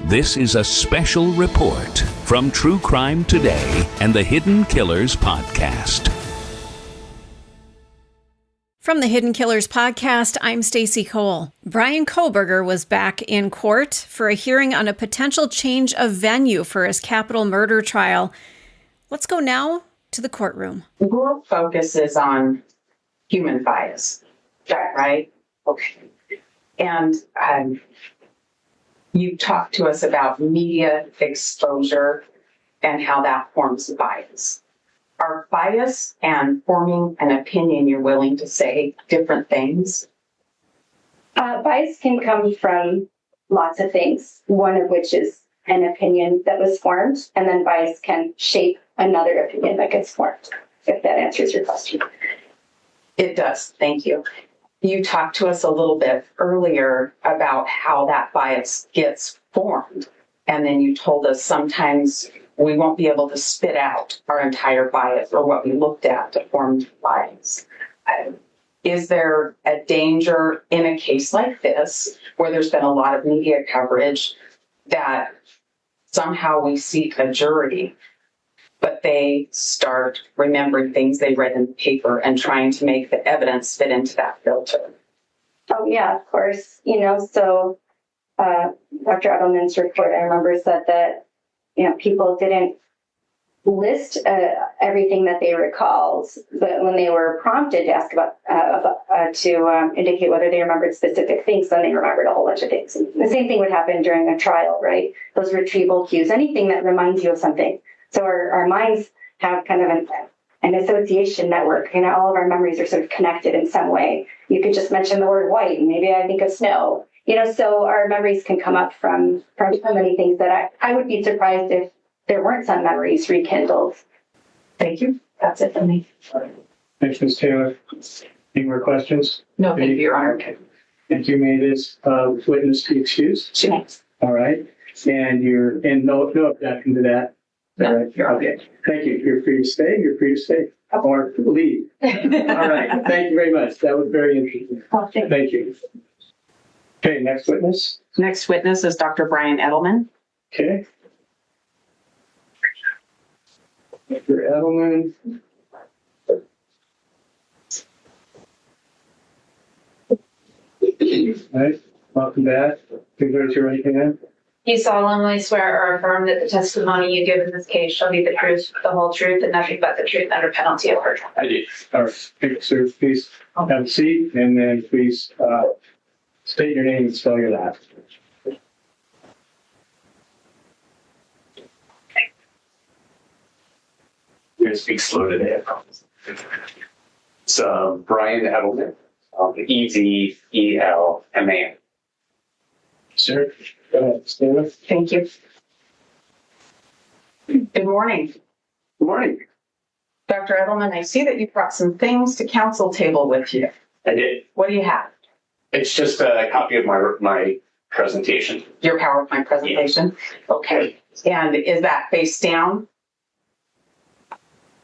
This is a special report from True Crime Today and the Hidden Killers podcast. From the Hidden Killers podcast, I'm Stacey Cole. Brian Kohberger was back in court for a hearing on a potential change of venue for his capital murder trial. Let's go now to the courtroom. Your focus is on human bias, right? Okay. And you talked to us about media exposure and how that forms bias. Are bias and forming an opinion, you're willing to say different things? Bias can come from lots of things, one of which is an opinion that was formed, and then bias can shape another opinion that gets formed, if that answers your question. It does. Thank you. You talked to us a little bit earlier about how that bias gets formed, and then you told us sometimes we won't be able to spit out our entire bias or what we looked at to form bias. Is there a danger in a case like this, where there's been a lot of media coverage, that somehow we seat a jury, but they start remembering things they read in the paper and trying to make the evidence fit into that filter? Oh, yeah, of course. So Dr. Edelman's report, I remember, said that people didn't list everything that they recalled, but when they were prompted to ask about to indicate whether they remembered specific things, then they remembered a whole bunch of things. And the same thing would happen during a trial, right? Those retrieval cues, anything that reminds you of something. So our minds have kind of an association network. All of our memories are sort of connected in some way. You could just mention the word white, and maybe I think of snow. So our memories can come up from so many things that I would be surprised if there weren't some memories rekindled. Thank you. That's it for me. Thanks, Ms. Taylor. Any more questions? No, thank you, Your Honor. Okay. Thank you. May this witness be excused? She makes. All right. And no objection to that. No, all right. you're okay. Thank you. You're free to stay. You're free to stay or leave. All right. Thank you very much. That was very interesting. Oh, thank you. Okay, next witness. Next witness is Dr. Brian Edelman. Okay. Dr. Edelman. All right. Welcome back. Please raise your right hand. You solemnly swear or affirm that the testimony you give in this case shall be the truth, the whole truth, and nothing but the truth under penalty of perjury. I do. All right. Thank you, sir. Please have a seat, and then please state your name and spell your last. I'm going to speak slow today, I promise. It's Brian Edelman, Edelman. Sir, go ahead. Stand up. Thank you. Good morning. Good morning. Dr. Edelman, I see that you brought some things to council table with you. I did. What do you have? It's just a copy of my presentation. Your PowerPoint presentation? Yeah. Okay. And is that face down?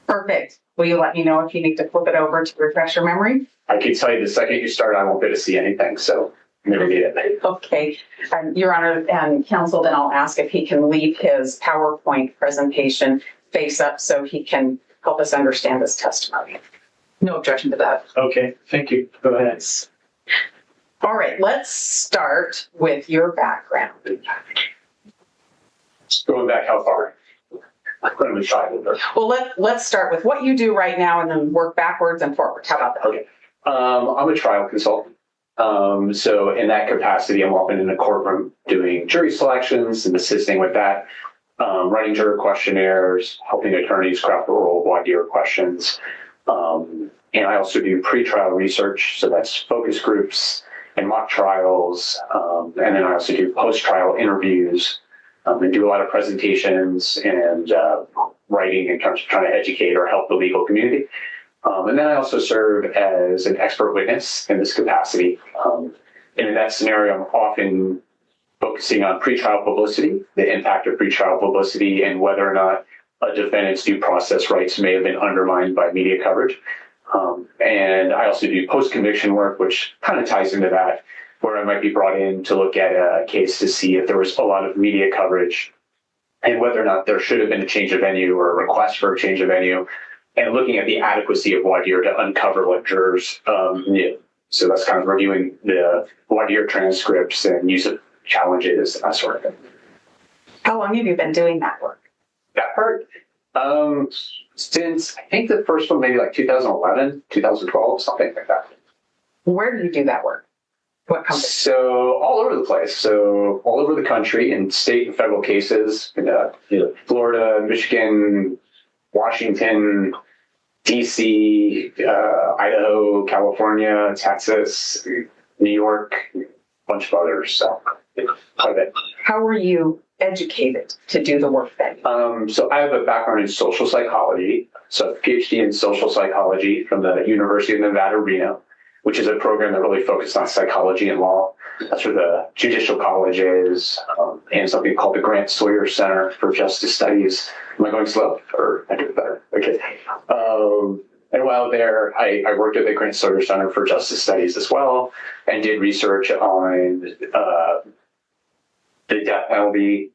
Perfect. Will you let me know if you need to flip it over to refresh your memory? I can tell you the second you start, I won't be able to see anything, so never need it. Okay. Your Honor and counsel, then I'll ask if he can leave his PowerPoint presentation face up so he can help us understand this testimony. No objection to that. Okay. Thank you. Go ahead. All right. Let's start with your background. Going back how far? When we try with Well, let's start with what you do right now and then work backwards and forwards. How about that? Okay. I'm a trial consultant. So in that capacity, I'm often in a courtroom doing jury selections and assisting with that, running juror questionnaires, helping attorneys craft the rule of voir dire questions. And I also do pretrial research. So that's focus groups and mock trials. And then I also do post-trial interviews. And do a lot of presentations and writing in terms of trying to educate or help the legal community. And then I also serve as an expert witness in this capacity. And in that scenario, I'm often focusing on pretrial publicity, the impact of pretrial publicity, and whether or not a defendant's due process rights may have been undermined by media coverage. And I also do post-conviction work, which kind of ties into that. where I might be brought in to look at a case to see if there was a lot of media coverage and whether or not there should have been a change of venue or a request for a change of venue, and looking at the adequacy of voir dire to uncover what jurors knew. So that's kind of reviewing the voir dire transcripts and use of challenges, that sort of thing. How long have you been doing that work? That part? Since I think the first one, maybe like 2011, 2012, something like that. Where do you do that work? What company? So all over the place. So all over the country in state and federal cases in Florida, Michigan, Washington, DC, Idaho, California, Texas, New York, a bunch of others. So quite a bit. How were you educated to do the work then? So I have a background in social psychology, so a PhD in social psychology from the University of Nevada, Reno, which is a program that really focused on psychology and law. That's where the Judicial College is, and something called the Grant Sawyer Center for Justice Studies. Am I going slow, or I do it better? Okay. And while there, I worked at the Grant Sawyer Center for Justice Studies as well, and did research on the death penalty,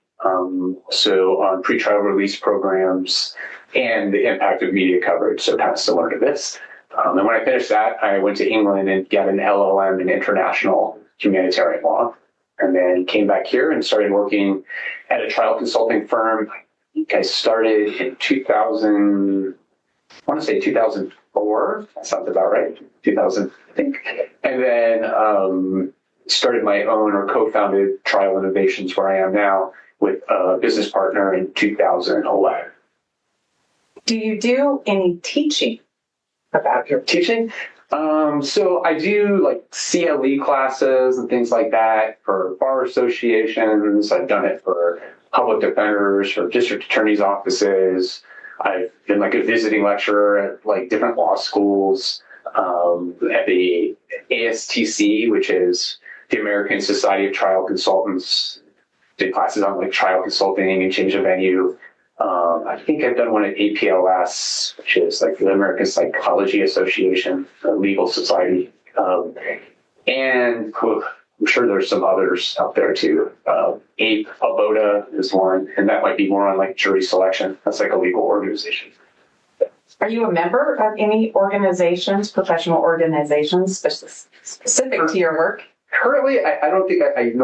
so on pretrial release programs, and the impact of media coverage, so kind of similar to this. And when I finished that, I went to England and got an LLM in international humanitarian law, and then came back here and started working at a trial consulting firm. I think I started in 2000, I want to say 2004. That sounds about right. 2000, I think. And then started my own or co-founded Trial Innovations, where I am now, with a business partner in 2011. Do you do any teaching about your Teaching? So I do like CLE classes and things like that for bar associations. I've done it for public defenders, for district attorneys' offices. I've been like a visiting lecturer at like different law schools, at the ASTC, which is the American Society of Trial Consultants. Did classes on like trial consulting and change of venue. I think I've done one at APLS, which is like the American Psychology Association, a legal society. And I'm sure there's some others out there too. ABOTA is one, and that might be more on like jury selection. That's like a legal organization. Are you a member of any organizations, professional organizations specific to your work? Currently, I don't think I'm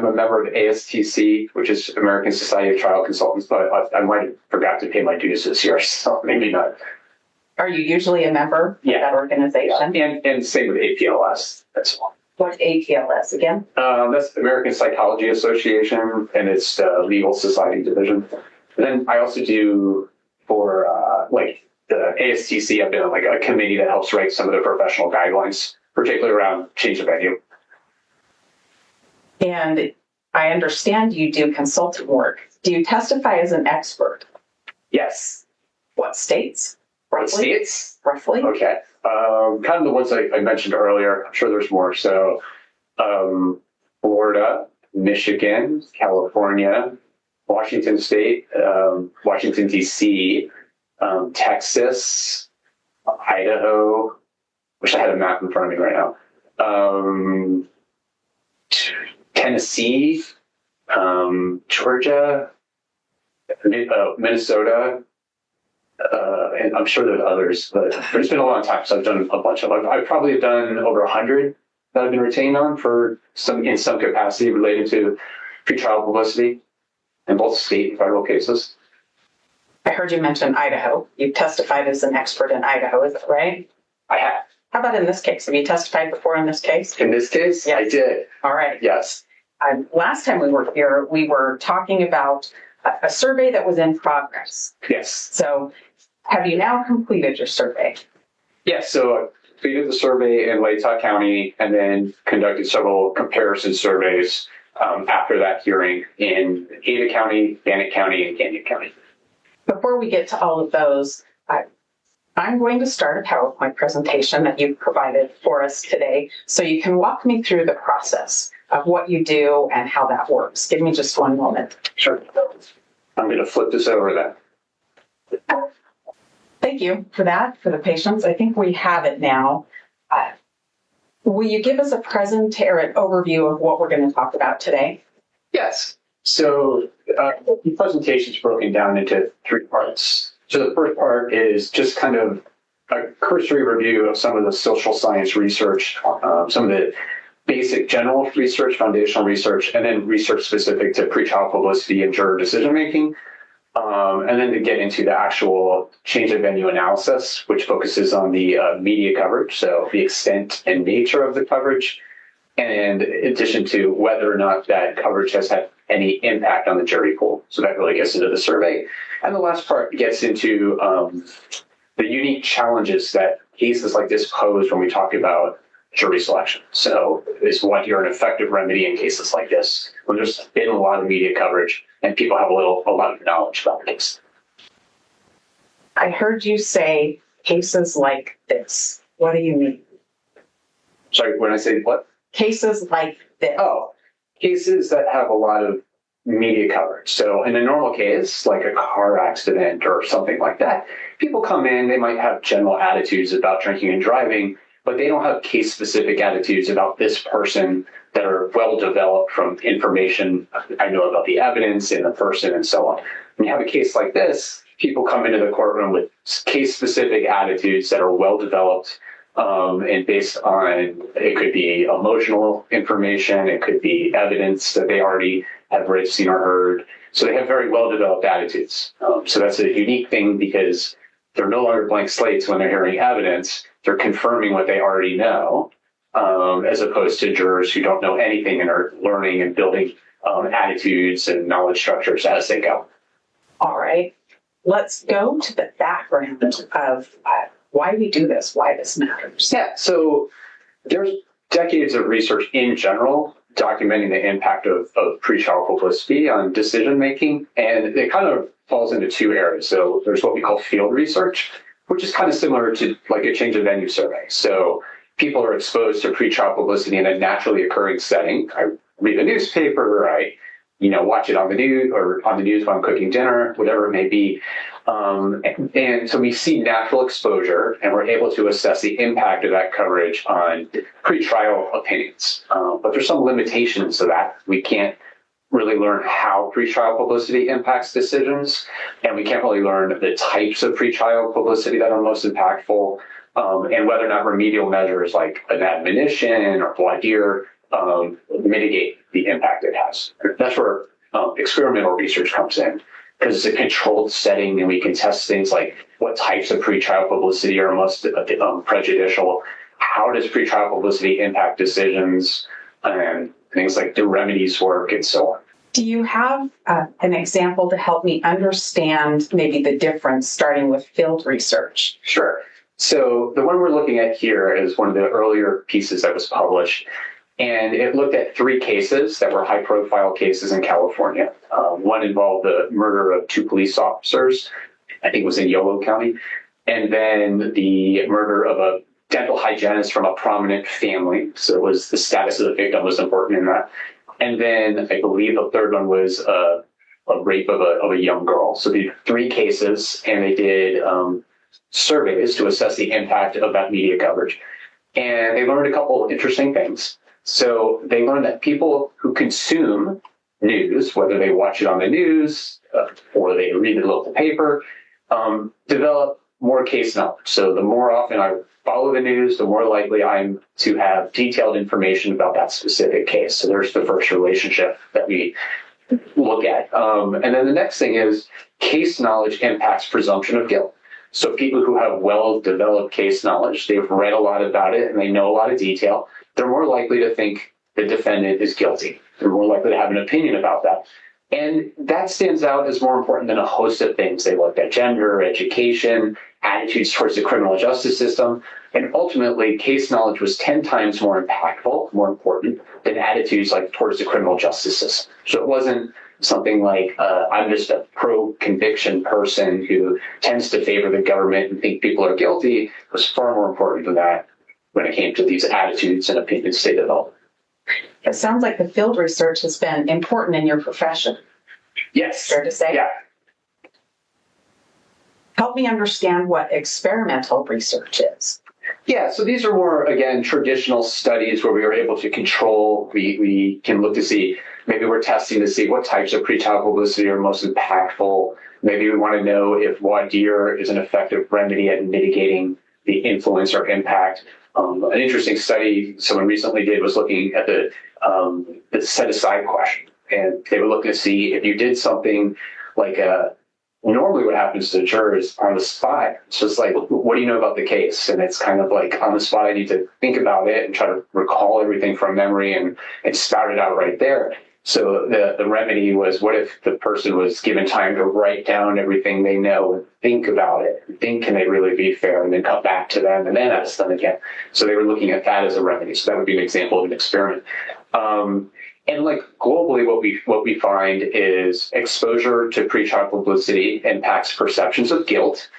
a member of ASTC, which is American Society of Trial Consultants, but I might have forgot to pay my dues this year, so maybe not. Are you usually a member of that organization? And same with APLS. That's one. What's APLS again? That's the American Psychology Association, and it's the legal society division. And then I also do for like the ASTC, I've been on like a committee that helps write some of the professional guidelines, particularly around change of venue. And I understand you do consultant work. Do you testify as an expert? Yes. What states? Roughly? What states? Roughly? Okay. Kind of the ones I mentioned earlier. I'm sure there's more. So Florida, Michigan, California, Washington State, Washington, D.C., Texas, Idaho. Wish I had a map in front of me right now. Tennessee, Georgia, Minnesota, and I'm sure there's others, but it's been a long time, so I've done a bunch of them. I probably have done over 100 that I've been retained on in some capacity related to pretrial publicity in both state and federal cases. I heard you mention Idaho. You've testified as an expert in Idaho, is that right? I have. How about in this case? Have you testified before in this case? In this case, yes. I did. All right. Yes. Last time we were here, we were talking about a survey that was in progress. Yes. So have you now completed your survey? Yes. So I completed the survey in Latah County and then conducted several comparison surveys after that hearing in Ada County, Bannock County, and Canyon County. Before we get to all of those, I'm going to start a PowerPoint presentation that you've provided for us today, so you can walk me through the process of what you do and how that works. Give me just one moment. Sure. I'm going to flip this over then. Thank you for that, for the patience. I think we have it now. Will you give us a present or an overview of what we're going to talk about today? Yes. So the presentation is broken down into three parts. So the first part is just kind of a cursory review of some of the social science research, some of the basic general research, foundational research, and then research specific to pretrial publicity and juror decision making. And then to get into the actual change of venue analysis, which focuses on the media coverage, so the extent and nature of the coverage, and in addition to whether or not that coverage has had any impact on the jury pool. So that really gets into the survey. And the last part gets into the unique challenges that cases like this pose when we talk about jury selection. So is what you're an effective remedy in cases like this, when there's been a lot of media coverage and people have a lot of knowledge about the case. I heard you say cases like this. What do you mean? Sorry, when I say what? Cases like this. Oh, cases that have a lot of media coverage. So in a normal case, like a car accident or something like that, people come in, they might have general attitudes about drinking and driving, but they don't have case-specific attitudes about this person that are well-developed from information I know about the evidence and the person and so on. When you have a case like this, people come into the courtroom with case-specific attitudes that are well-developed and based on, it could be emotional information, it could be evidence that they already have read, seen, or heard. So they have very well-developed attitudes. So that's a unique thing because they're no longer blank slates when they're hearing evidence. They're confirming what they already know, as opposed to jurors who don't know anything and are learning and building attitudes and knowledge structures as they go. All right. Let's go to the background of why we do this, why this matters. Yeah, so there's decades of research in general documenting the impact of pretrial publicity on decision making, and it kind of falls into two areas. So there's what we call field research, which is kind of similar to like a change of venue survey. So people are exposed to pretrial publicity in a naturally occurring setting. I read a newspaper, I watch it on the news or on the news when I'm cooking dinner, whatever it may be. And so we see natural exposure and we're able to assess the impact of that coverage on pretrial opinions. But there's some limitations to that. We can't really learn how pretrial publicity impacts decisions, and we can't really learn the types of pretrial publicity that are most impactful, and whether or not remedial measures like an admonition or voir dire mitigate the impact it has. That's where experimental research comes in, because it's a controlled setting and we can test things like what types of pretrial publicity are most prejudicial, how does pretrial publicity impact decisions, and things like do remedies work and so on. Do you have an example to help me understand maybe the difference starting with field research? Sure. So the one we're looking at here is one of the earlier pieces that was published. And it looked at 3 cases that were high-profile cases in California. One involved the murder of 2 police officers. I think it was in Latah County. And then the murder of a dental hygienist from a prominent family. So it was the status of the victim was important in that. And then I believe the third one was a rape of a young girl. So they did 3 cases, and they did surveys to assess the impact of that media coverage. And they learned a couple of interesting things. So they learned that people who consume news, whether they watch it on the news or they read the local paper, develop more case knowledge. So the more often I follow the news, the more likely I'm to have detailed information about that specific case. So there's the first relationship that we look at. And then the next thing is case knowledge impacts presumption of guilt. So people who have well-developed case knowledge, they've read a lot about it and they know a lot of detail, they're more likely to think the defendant is guilty. They're more likely to have an opinion about that. And that stands out as more important than a host of things. They looked at gender, education, attitudes towards the criminal justice system, and ultimately case knowledge was 10 times more impactful, more important than attitudes like towards the criminal justice system. So it wasn't something like, I'm just a pro-conviction person who tends to favor the government and think people are guilty. It was far more important than that when it came to these attitudes and opinions they developed. It sounds like the field research has been important in your profession. Yes. Fair to say? Yeah. Help me understand what experimental research is. Yeah, so these are more, again, traditional studies where we are able to control. We can look to see, maybe we're testing to see what types of pretrial publicity are most impactful. Maybe we want to know if voir dire is an effective remedy at mitigating the influence or impact. An interesting study someone recently did was looking at the set-aside question. And they were looking to see if you did something like normally what happens to jurors on the spot. It's just like, what do you know about the case? And it's kind of like on the spot, I need to think about it and try to recall everything from memory and spout it out right there. So the remedy was, what if the person was given time to write down everything they know and think about it, and think, can they really be fair, and then come back to them and then ask them again. So they were looking at that as a remedy. So that would be an example of an experiment. And like globally, what we find is exposure to pretrial publicity impacts perceptions of guilt,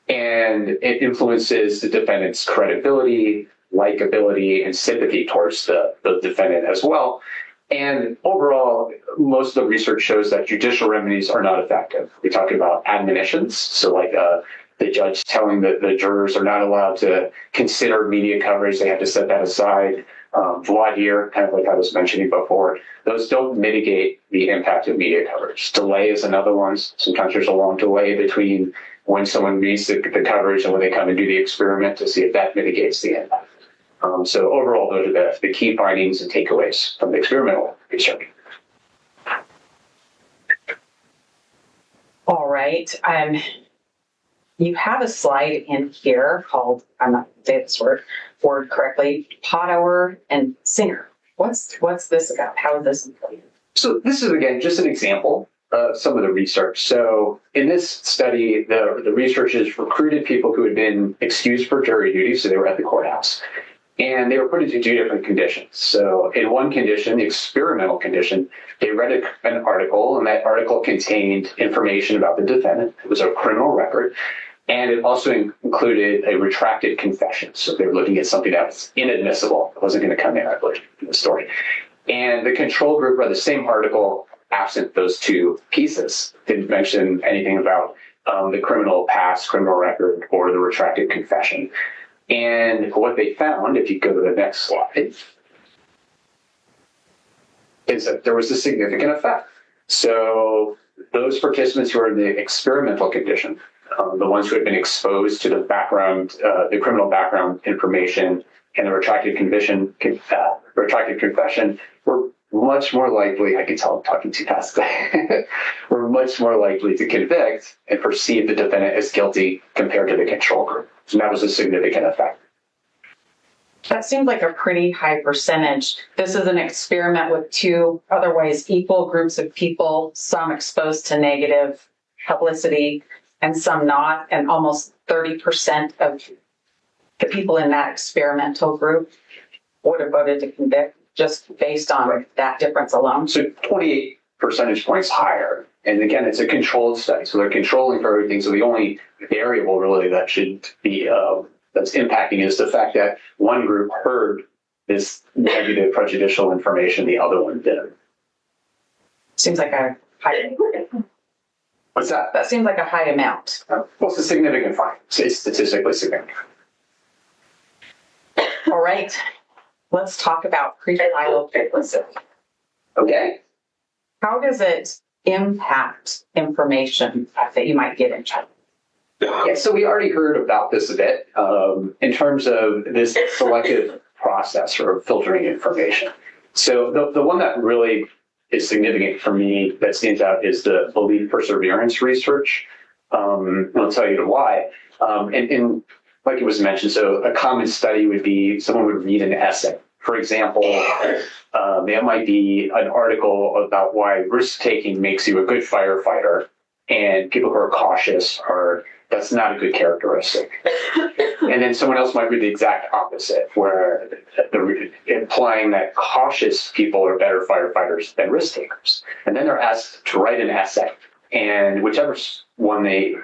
and it influences the defendant's credibility, likability, and sympathy towards the defendant as well. And overall, most of the research shows that judicial remedies are not effective. We talk about admonitions, so like the judge telling the jurors are not allowed to consider media coverage; they have to set that aside. Voir dire, kind of like I was mentioning before, those don't mitigate the impact of media coverage. Delay is another one. Sometimes there's a long delay between when someone reads the coverage and when they come and do the experiment to see if that mitigates the impact. So overall, those are the key findings and takeaways from the experimental research. All right. You have a slide in here called, I'm not going to say this word correctly, Potower and Singer. What's this about? How is this important? So this is, again, just an example of some of the research. So in this study, the researchers recruited people who had been excused for jury duty, so they were at the courthouse, and they were put into two different conditions. So in one condition, the experimental condition, they read an article, and that article contained information about the defendant. It was a criminal record. And it also included a retracted confession. So they were looking at something that was inadmissible. It wasn't going to come in, I believe, in the story. And the control group read the same article absent those two pieces. Didn't mention anything about the criminal past, criminal record, or the retracted confession. And what they found, if you go to the next slide, is that there was a significant effect. So those participants who were in the experimental condition, the ones who had been exposed to the background, the criminal background information and the retracted confession were much more likely, I can tell I'm talking too fast, were much more likely to convict and perceive the defendant as guilty compared to the control group. So that was a significant effect. That seems like a pretty high percentage. This is an experiment with two otherwise equal groups of people, some exposed to negative publicity and some not, and almost 30% of the people in that experimental group would have voted to convict just based on that difference alone. So 28 percentage points higher. And again, it's a controlled study, so they're controlling for everything. So the only variable really that should be that's impacting is the fact that one group heard this negative prejudicial information, the other one didn't. Seems like a high. What's that? That seems like a high amount. Well, it's a significant finding. It's statistically significant. All right. Let's talk about pretrial publicity. Okay. How does it impact information that you might get in trouble? Yeah, so we already heard about this a bit in terms of this selective process for filtering information. So the one that really is significant for me that stands out is the belief perseverance research. I'll tell you why. And like it was mentioned, so a common study would be someone would read an essay. For example, there might be an article about why risk-taking makes you a good firefighter, and people who are cautious that's not a good characteristic. And then someone else might read the exact opposite, where implying that cautious people are better firefighters than risk takers. And then they're asked to write an essay. And whichever one they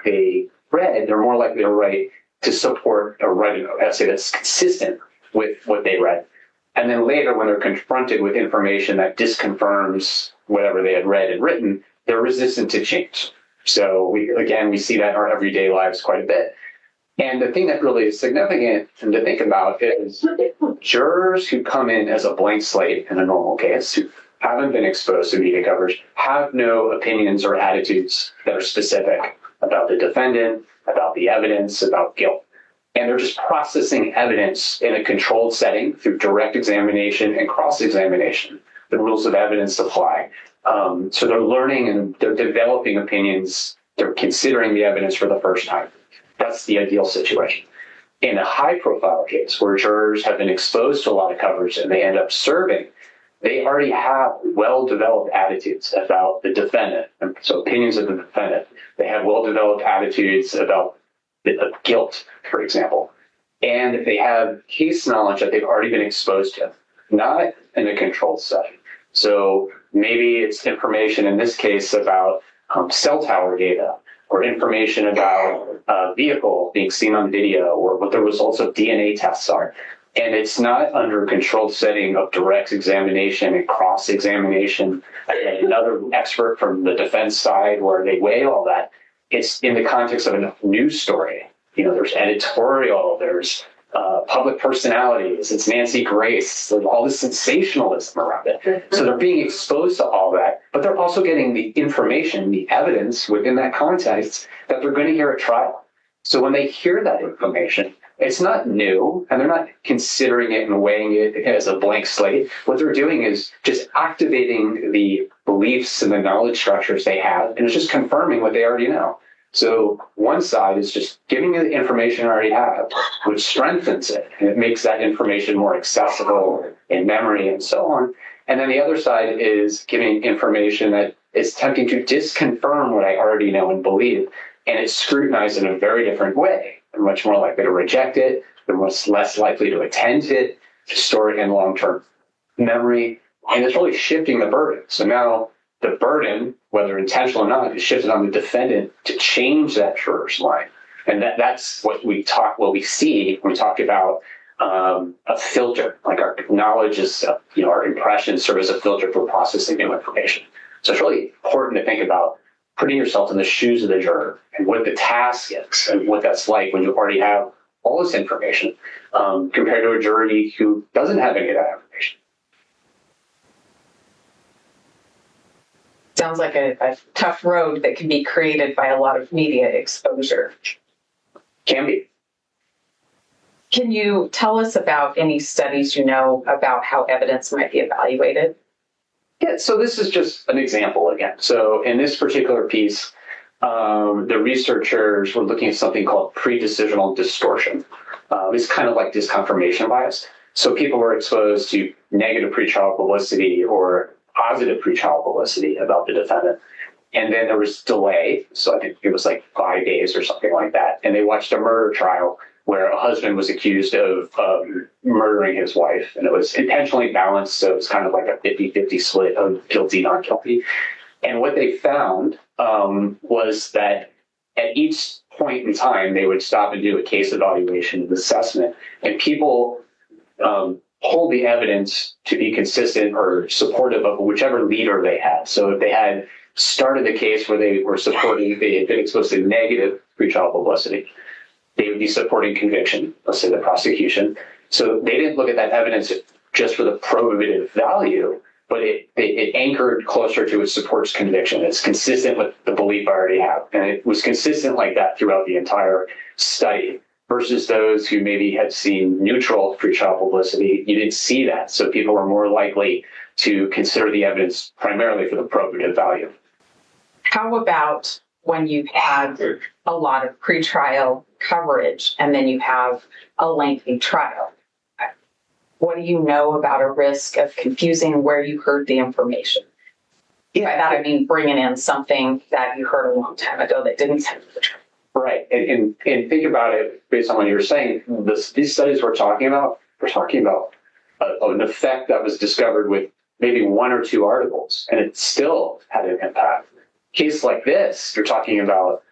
read, they're more likely to write to support or write an essay that's consistent with what they read. And then later, when they're confronted with information that disconfirms whatever they had read and written, they're resistant to change. So we see that in our everyday lives quite a bit. And the thing that really is significant to think about is jurors who come in as a blank slate in a normal case, who haven't been exposed to media coverage, have no opinions or attitudes that are specific about the defendant, about the evidence, about guilt. And they're just processing evidence in a controlled setting through direct examination and cross-examination. The rules of evidence apply. So they're learning and they're developing opinions. They're considering the evidence for the first time. That's the ideal situation. In a high-profile case where jurors have been exposed to a lot of coverage and they end up serving, they already have well-developed attitudes about the defendant, and so opinions of the defendant. They have well-developed attitudes about guilt, for example. And they have case knowledge that they've already been exposed to, not in a controlled setting. So maybe it's information in this case about cell tower data, or information about a vehicle being seen on video, or what the results of DNA tests are. And it's not under a controlled setting of direct examination and cross-examination, another expert from the defense side where they weigh all that. It's in the context of a news story. There's editorial, there's public personalities, it's Nancy Grace, there's all this sensationalism around it. So they're being exposed to all that, but they're also getting the information, the evidence within that context that they're going to hear at trial. So when they hear that information, it's not new, and they're not considering it and weighing it as a blank slate. What they're doing is just activating the beliefs and the knowledge structures they have, and it's just confirming what they already know. So one side is just giving you the information I already have, which strengthens it, and it makes that information more accessible in memory and so on. And then the other side is giving information that is attempting to disconfirm what I already know and believe, and it's scrutinized in a very different way. They're much more likely to reject it. They're much less likely to attend it, to store it in long-term memory, and it's really shifting the burden. So now the burden, whether intentional or not, is shifted on the defendant to change that juror's mind. And that's what we see when we talk about a filter, like our knowledge is, our impressions serve as a filter for processing new information. So it's really important to think about putting yourself in the shoes of the juror and what the task is and what that's like when you already have all this information compared to a jury who doesn't have any of that information. Sounds like a tough road that can be created by a lot of media exposure. Can be. Can you tell us about any studies you know about how evidence might be evaluated? Yeah, so this is just an example again. So in this particular piece, the researchers were looking at something called pre-decisional distortion. It's kind of like disconfirmation bias. So people were exposed to negative pretrial publicity or positive pretrial publicity about the defendant. And then there was delay. So I think it was like 5 days or something like that. And they watched a murder trial where a husband was accused of murdering his wife. And it was intentionally balanced. So it was kind of like a 50-50 split of guilty, not guilty. And what they found was that at each point in time, they would stop and do a case evaluation and assessment. And people hold the evidence to be consistent or supportive of whichever leader they had. So if they had started the case where they were supporting, they had been exposed to negative pretrial publicity, they would be supporting conviction, let's say the prosecution. So they didn't look at that evidence just for the probative value, but it anchored closer to it supports conviction. It's consistent with the belief I already have. And it was consistent like that throughout the entire study. Versus those who maybe had seen neutral pretrial publicity, you didn't see that. So people are more likely to consider the evidence primarily for the probative value. How about when you've had a lot of pretrial coverage and then you have a lengthy trial? What do you know about a risk of confusing where you heard the information? By that I mean bringing in something that you heard a long time ago that didn't have the trial. Right. And think about it based on what you were saying. These studies we're talking about an effect that was discovered with maybe 1 or 2 articles, and it still had an impact. A case like this, you're talking about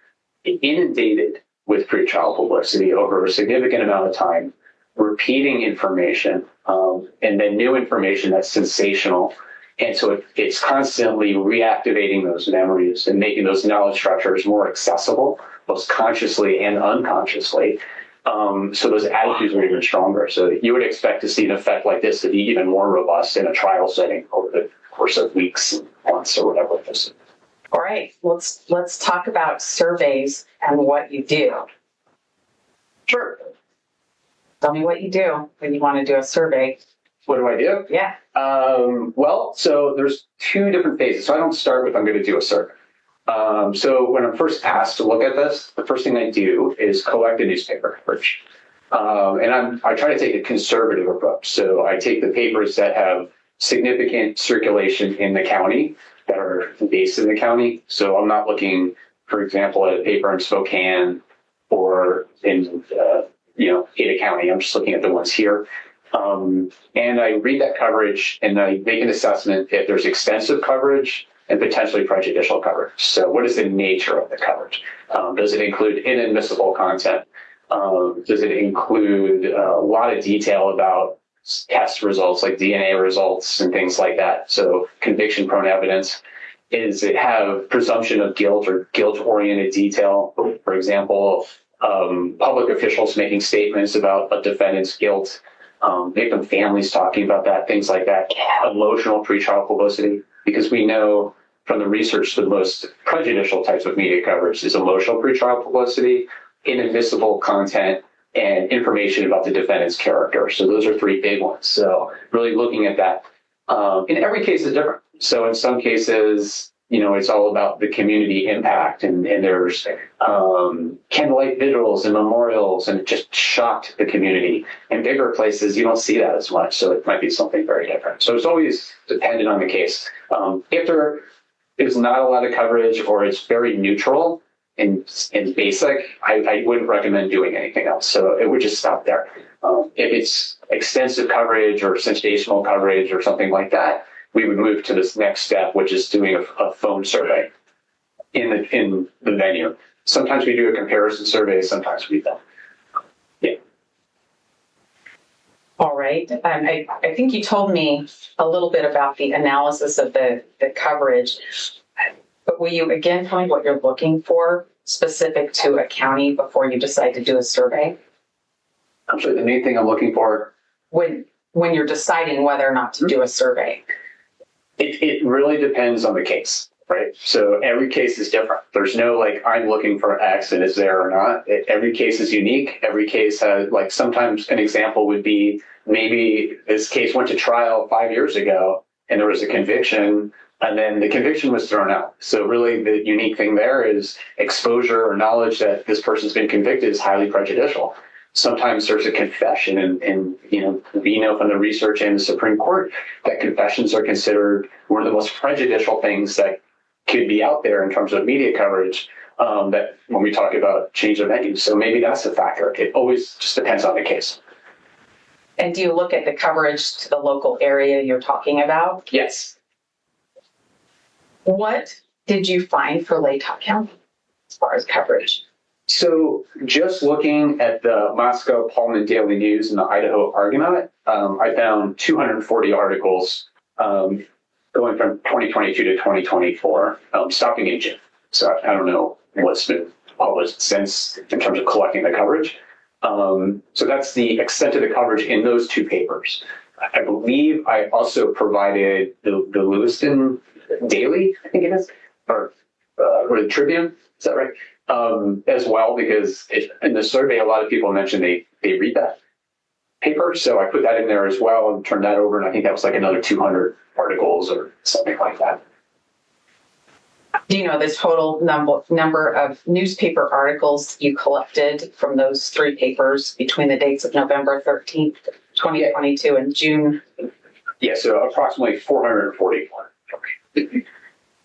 inundated with pretrial publicity over a significant amount of time, repeating information, and then new information that's sensational. And so it's constantly reactivating those memories and making those knowledge structures more accessible both consciously and unconsciously. So those attitudes are even stronger. So you would expect to see an effect like this to be even more robust in a trial setting over the course of weeks, months, or whatever it is. All right, let's talk about surveys and what you do. Sure. Tell me what you do when you want to do a survey. What do I do? Yeah. Well, so there's two different phases. So I don't start with I'm going to do a survey. So when I'm first asked to look at this, the first thing I do is collect a newspaper coverage. And I try to take a conservative approach. So I take the papers that have significant circulation in the county, that are based in the county. So I'm not looking, for example, at a paper in Spokane or in Ada County. I'm just looking at the ones here. And I read that coverage and I make an assessment if there's extensive coverage and potentially prejudicial coverage. So what is the nature of the coverage? Does it include inadmissible content? Does it include a lot of detail about test results like DNA results and things like that? So conviction-prone evidence. Does it have presumption of guilt or guilt-oriented detail? For example, public officials making statements about a defendant's guilt, victim families talking about that, things like that. Emotional pretrial publicity, because we know from the research the most prejudicial types of media coverage is emotional pretrial publicity, inadmissible content, and information about the defendant's character. So those are three big ones. So really looking at that. In every case is different. So in some cases, it's all about the community impact, and there's candlelight vigils and memorials, and it just shocked the community. In bigger places, you don't see that as much, so it might be something very different. So it's always dependent on the case. If there is not a lot of coverage or it's very neutral and basic, I wouldn't recommend doing anything else. So it would just stop there. If it's extensive coverage or sensational coverage or something like that, we would move to this next step, which is doing a phone survey in the venue. Sometimes we do a comparison survey, sometimes we don't. Yeah. All right. I think you told me a little bit about the analysis of the coverage, but will you again tell me what you're looking for specific to a county before you decide to do a survey? I'm sure the main thing I'm looking for when you're deciding whether or not to do a survey. It really depends on the case, right? So every case is different. There's no I'm looking for X and is there or not. Every case is unique. Every case has sometimes an example would be maybe this case went to trial 5 years ago and there was a conviction and then the conviction was thrown out. So really the unique thing there is exposure or knowledge that this person's been convicted is highly prejudicial. Sometimes there's a confession, and we know from the research in the Supreme Court that confessions are considered one of the most prejudicial things that could be out there in terms of media coverage. That when we talk about change of venue, so maybe that's a factor. It always just depends on the case. And do you look at the coverage to the local area you're talking about? Yes. What did you find for Latah County as far as coverage? So just looking at the Moscow Pullman Daily News and the Idaho Argonaut, I found 240 articles going from 2022 to 2024, stopping in June. So I don't know what's been published since in terms of collecting the coverage. So that's the extent of the coverage in those two papers. I believe I also provided the Lewiston Daily, I think it is, or the Tribune, is that right? As well, because in the survey, a lot of people mentioned they read that paper. So I put that in there as well and turned that over. And I think that was another 200 articles or something like that. Do you know the total number of newspaper articles you collected from those three papers between the dates of November 13th, 2022 and June? Yeah, so approximately 441.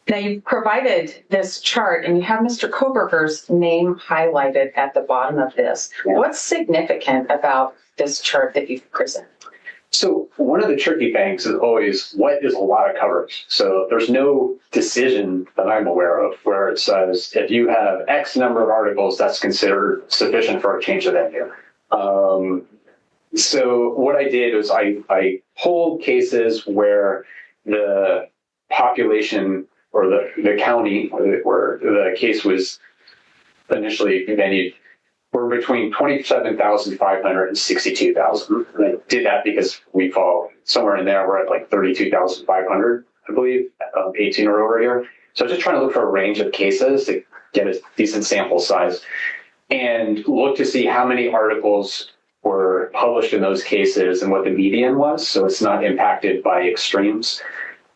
Now, you've provided this chart, and you have Mr. Kohberger's name highlighted at the bottom of this. Yeah. What's significant about this chart that you've presented? So one of the tricky things is always what is a lot of coverage. So there's no decision that I'm aware of where it says if you have X number of articles, that's considered sufficient for a change of venue. So what I did was I pulled cases where the population or the county where the case was initially venued were between 27,500 and 62,000. And I did that because we fall somewhere in there. We're at like 32,500, I believe, 18 or over here. So just trying to look for a range of cases to get a decent sample size and look to see how many articles were published in those cases and what the median was. So it's not impacted by extremes.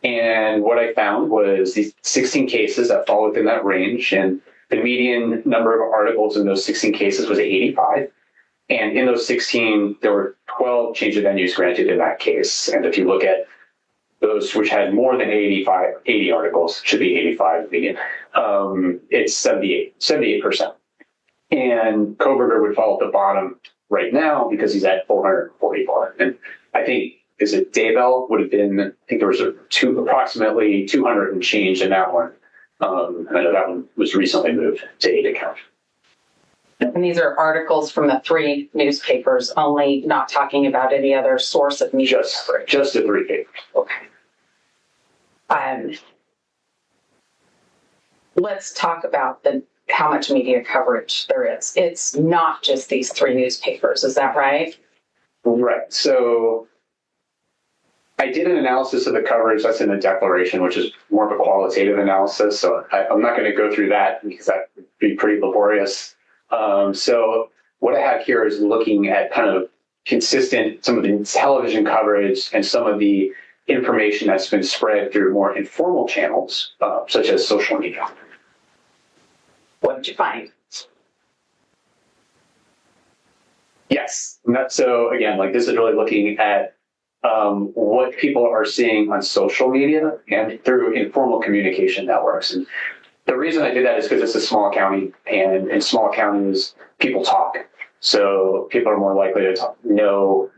And what I found was these 16 cases that fall within that range, and the median number of articles in those 16 cases was 85. And in those 16, there were 12 change of venues granted in that case. And if you look at those which had more than 80 articles, should be 85 median, it's 78%. And Kohberger would fall at the bottom right now because he's at 444. And I think, is it Daybell would have been, I think there was approximately 200 and change in that one. And I know that one was recently moved to Idaho County. And these are articles from the 3 newspapers only, not talking about any other source of media coverage. Just the 3 papers. Okay. Let's talk about how much media coverage there is. It's not just these 3 newspapers, is that right? Right. So I did an analysis of the coverage that's in the declaration, which is more of a qualitative analysis. So I'm not going to go through that because that would be pretty laborious. So what I have here is looking at kind of some of the television coverage and some of the information that's been spread through more informal channels, such as social media. What did you find? Yes. So again, like this is really looking at what people are seeing on social media and through informal communication networks. And the reason I did that is because it's a small county, and in small counties, people talk. So people are more likely to know,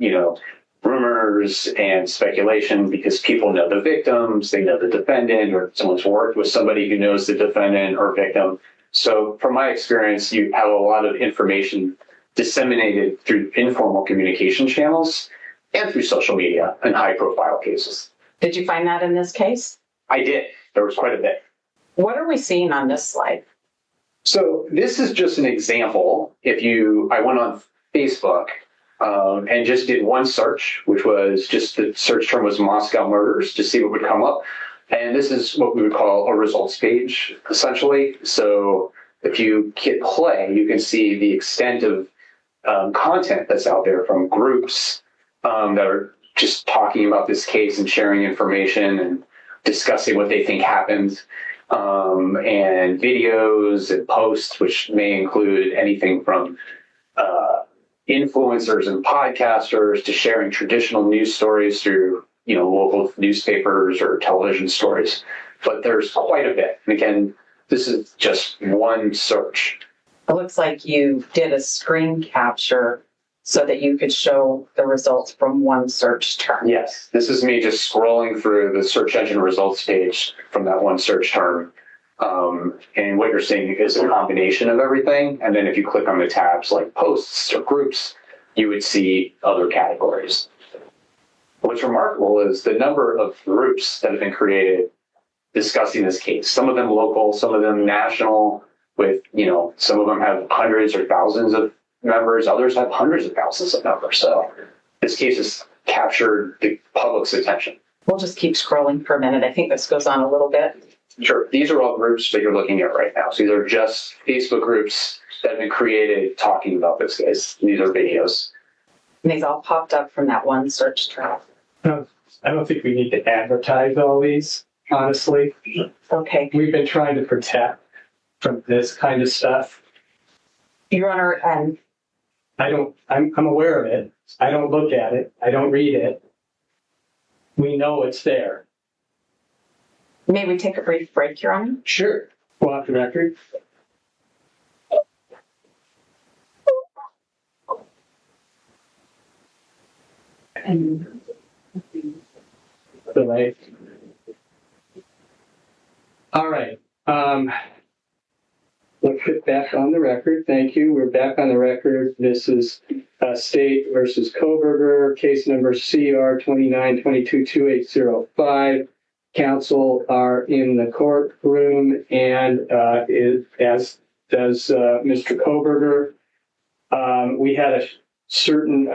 rumors and speculation because people know the victims, they know the defendant, or someone's worked with somebody who knows the defendant or victim. So from my experience, you have a lot of information disseminated through informal communication channels and through social media in high-profile cases. Did you find that in this case? I did. There was quite a bit. What are we seeing on this slide? So this is just an example. I went on Facebook and just did one search, which was just the search term was Moscow murders to see what would come up. And this is what we would call a results page, essentially. So if you hit play, you can see the extent of content that's out there from groups that are just talking about this case and sharing information and discussing what they think happened, and videos and posts, which may include anything from influencers and podcasters to sharing traditional news stories through local newspapers or television stories. But there's quite a bit. And again, this is just one search. It looks like you did a screen capture so that you could show the results from one search term. Yes, this is me just scrolling through the search engine results page from that one search term. And what you're seeing is a combination of everything. And then if you click on the tabs like posts or groups, you would see other categories. What's remarkable is the number of groups that have been created discussing this case. Some of them local, some of them national, with, some of them have hundreds or thousands of members, others have hundreds of thousands of members. So this case has captured the public's attention. We'll just keep scrolling for a minute. I think this goes on a little bit. Sure. These are all groups that you're looking at right now. So these are just Facebook groups that have been created talking about this case. These are videos. And these all popped up from that one search term. I don't think we need to advertise all these, honestly. Okay. We've been trying to protect from this kind of stuff. Your Honor, I'm aware of it. I don't look at it. I don't read it. We know it's there. may we take a brief break, Your Honor? Sure. Go off the record. Delay. All right. Let's get back on the record. Thank you. We're back on the record. This is State versus Kohberger, case number CR 29222805. Counsel are in the courtroom, and as does Mr. Kohberger. We had a certain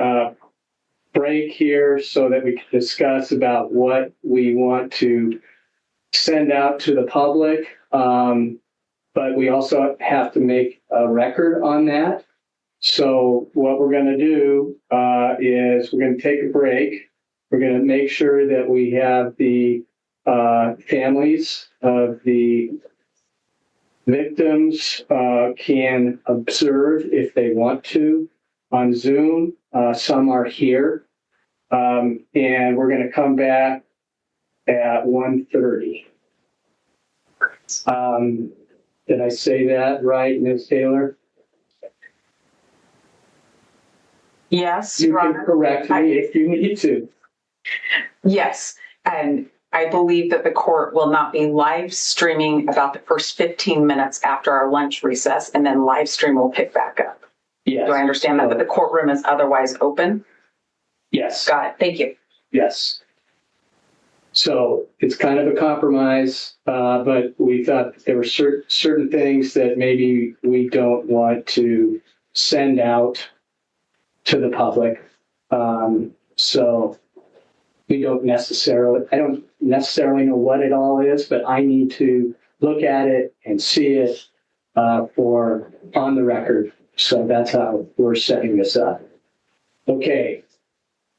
break here so that we could discuss about what we want to send out to the public. But we also have to make a record on that. So what we're going to do is we're going to take a break. We're going to make sure that we have the families of the victims can observe if they want to on Zoom. Some are here. And we're going to come back at 1:30. Did I say that right, Ms. Taylor? Yes, You Your can Honor. correct me if you need to. Yes, and I believe that the court will not be live streaming about the first 15 minutes after our lunch recess, and then live stream will pick back up. Yes. Do I understand that? But the courtroom is otherwise open? Yes. Got it. Thank you. Yes. So it's kind of a compromise, but we thought that there were certain things that maybe we don't want to send out to the public. So I don't necessarily know what it all is, but I need to look at it and see it for on the record. So that's how we're setting this up. Okay,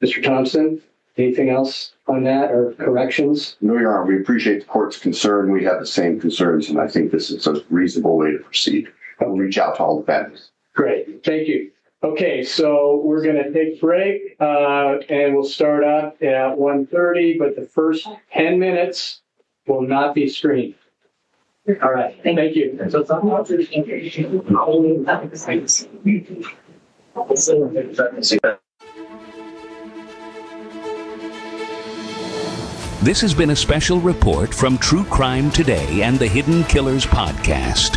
Mr. Thompson, anything else on that or corrections? No, Your Honor, we appreciate the court's concern. We have the same concerns, and I think this is a reasonable way to proceed. We'll reach out to all the families. Great, thank you. Okay, so we're going to take a break, and we'll start up at 1:30, but the first 10 minutes will not be streamed. All right, thank you. This has been a special report from True Crime Today and the Hidden Killers podcast.